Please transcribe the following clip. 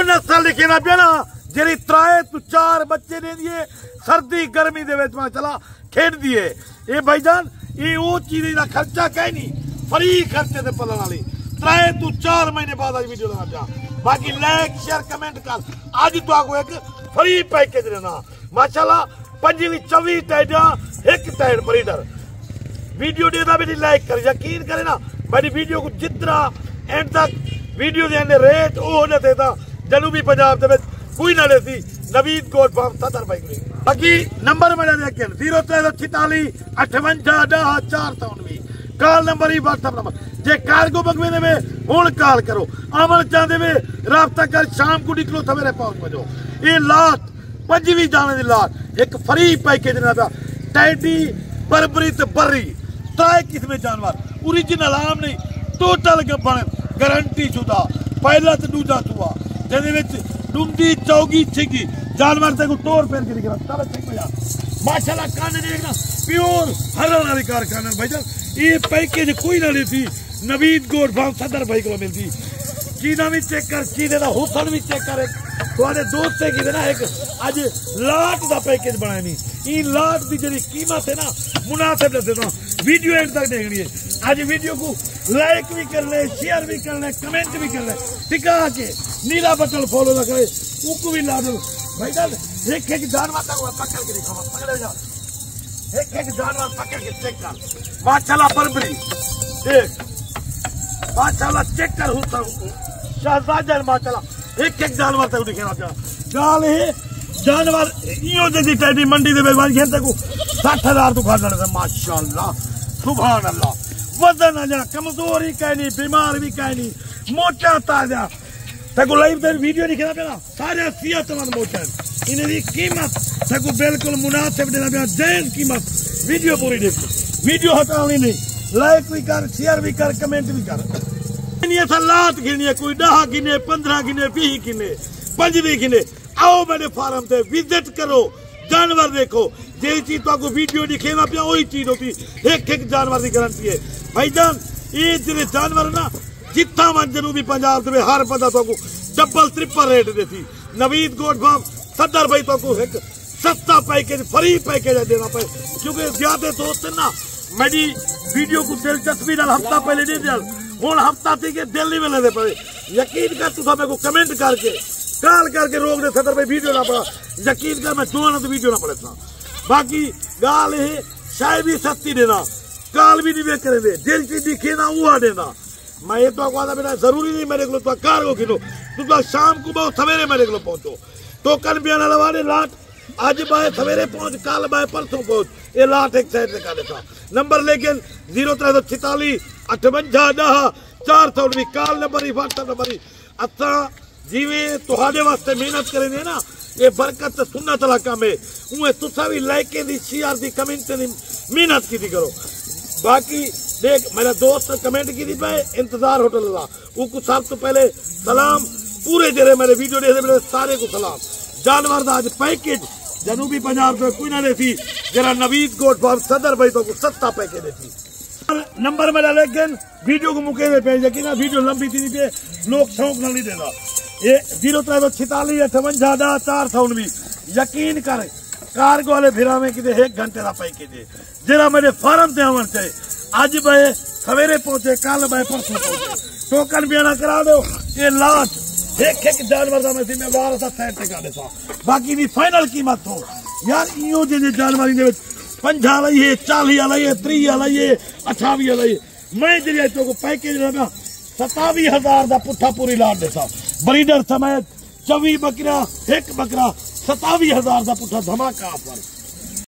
नस्ल लिखे ना पिया ना जी 3 तो 4 बच्चे दे दिए सर्दी गर्मी दे विच माशाल्लाह खेड दिए। ये भाईजान ये वो चीज का खर्चा कहीं नहीं, फ्री खर्चे से पलन वाली 3 तो 4 महीने बाद आज वीडियो लगा जा। बाकी लाइक शेयर कमेंट कर। आज तो आपको एक फ्री पैकेज देना माशाल्लाह 25-24 टाइडा एक टाइड ब्रीडर वीडियो देता भी लाइक कर। यकीन करे ना मेरी वीडियो को जितना एंड तक वीडियो देने रेट वो न देता जनूबी पंजाब के कोई ना देती नवीद गोट फार्म सदर भाई। बाकी नंबर मेरा देखें 0346 58 10 419 कॉल नंबर ही व्हाट्सएप नंबर। जे कार्गो मंगवे में हूं कॉल करो, अमल चाहते वे राबता कर, शाम को निकलो सवेरे पहुंच बजो। ये लाट 25 जाने की लाट एक फ्री पैकेज ना था। टैडी बरबरी तो बर्री 3 किस्म जानवर ओरिजिनल आम नहीं टोटल गब्बन गारंटी शुदा पहला तो दूजा सुआ जिहदे डूंगी चौगी छिगी जानवर से टोर फेर के निकला माशाल्लाह कान देखना प्योर हरल वाली कारखाना भाईजान। ये पैकेज कोई ना लेती नवीद गोट फार्म सदर भाई को मिलती। चीना भी चेक कर, चीने का हुसन भी चेक कर। थोड़े दोस्त की ना एक अज लाट का पैकेज बनाया नहीं। ये लाट की जी कीमत है ना मुनासिब देता वीडियो एंड तक देखनी है। आज वीडियो को लाइक भी कर ले, शेयर भी कर ले, कमेंट भी कर ले, टिका के नीला बटन फॉलो ना करे उसको भी ला दो भाईजान। एक जानवर पकड़ के दिखाओ, पकड़े जाओ एक जानवर पकड़ के चेक कर माशाल्लाह बरबरी देख माशाल्लाह चेक कर शहजाद माशाल्लाह एक जानवर तक दिखेना गाल है जानवर इो जी टैडी मंडी दे घंटे को 60,000 तो खा माशाल्लाह सुभान अल्लाह। वजन अजा कमजोर ही कहीं नहीं, बीमार भी कहीं नहीं, मोटा ताजा तको लाइव वीडियो दिखना पे ना सारे सेहतमंद मोटा इन्हें कीमत तको बिल्कुल मुनासिब देना पे जैन कीमत। वीडियो पूरी देखो, वीडियो हटानी नहीं, लाइक भी कर, शेयर भी कर, कमेंट भी कर। लात गिने कोई 10 गिने 15 गिने 20 गिने 25 गिने आओ मेरे फार्म से विजिट करो, जानवर देखो। जी चीज तो वीडियो दिखे ना पिया वही चीज होती एक जानवर की गारंटी है भाईजान। ये जो जानवर ना जितना मन जनूबी पंजाब में हर बंदा तो डबल ट्रिपल रेट देती। नवीद गोट फार्म सदर भाई तो एक सस्ता पैकेज फ्री पैकेज देना पे क्योंकि ज्यादा दोस्त ना मेरी वीडियो को दिलचस्पी हफ्ता पहले नहीं दिया हूँ हफ्ता थी के दिल नहीं मिले दे पे। यकीन कर तू मेरे को कमेंट करके कॉल करके रोक दे सदर भाई वीडियो ना पड़ा। यकीन कर मैं जोना तो वीडियो ना पड़े था। बाकी गाल है शायद भी सस्ती देना कॉल भी नहीं करे दे दिल चीज दिखे ना वो देना। मैं ये तो कहता बेटा जरूरी नहीं मेरे को तो कार को खिलो तू शाम को बहुत सवेरे मेरे को पहुंचो तो कल भी आना लवाने लाट आज बाय सवेरे पहुंच कल बाय परसों पहुंच ये लाट एक साइड से का देता नंबर लेकिन 0346 58 10 419 कॉल नंबर ही व्हाट्सएप नंबर ही अच्छा जिमें तुहाडे वास्ते मेहनत करेंगे ना ये बरकत सुन्नत वाला काम है उन्हें तुसा भी लाइक दी शेयर दी कमेंट दी मेहनत की करो। बाकी देख मेरा दोस्त कमेंट की थी पे इंतजार होटल ला उनको सब तो पहले सलाम पूरे जरे मेरे वीडियो देखे मेरे सारे को सलाम। जानवर का आज पैकेज जनूबी पंजाब से कोई ना देती जरा नवीद गोट फार्म सदर भाई तो सस्ता पैकेज देती। नंबर मेरा लेकिन वीडियो को मुके में पे यकीन वीडियो लंबी थी पे लोग शौक न नहीं देगा। ये 0346 58 419 यकीन कर कार्गो वाले फिरा में कितने 1 घंटे का पैकेज है जरा मेरे फार्म से आवन चाहिए। आज भाई सवेरे पहुंचे कल भाई परसों पहुंचे टोकन भी आना करा दो। ये लाट एक जानवर का मैं जिम्मेवार था साइड से कर देता। बाकी भी फाइनल कीमत हो यार इो जे जानवर 50 लाइए 40 लाइए 30 लाइए 28 लाइए मैं जी तो पैकेज लगा 27,000 का पुट्ठा पूरी लाट देता ब्रीडर समेत 24 बकरा 1 बकरा 27,000 का पुट्ठा धमाका ऑफर।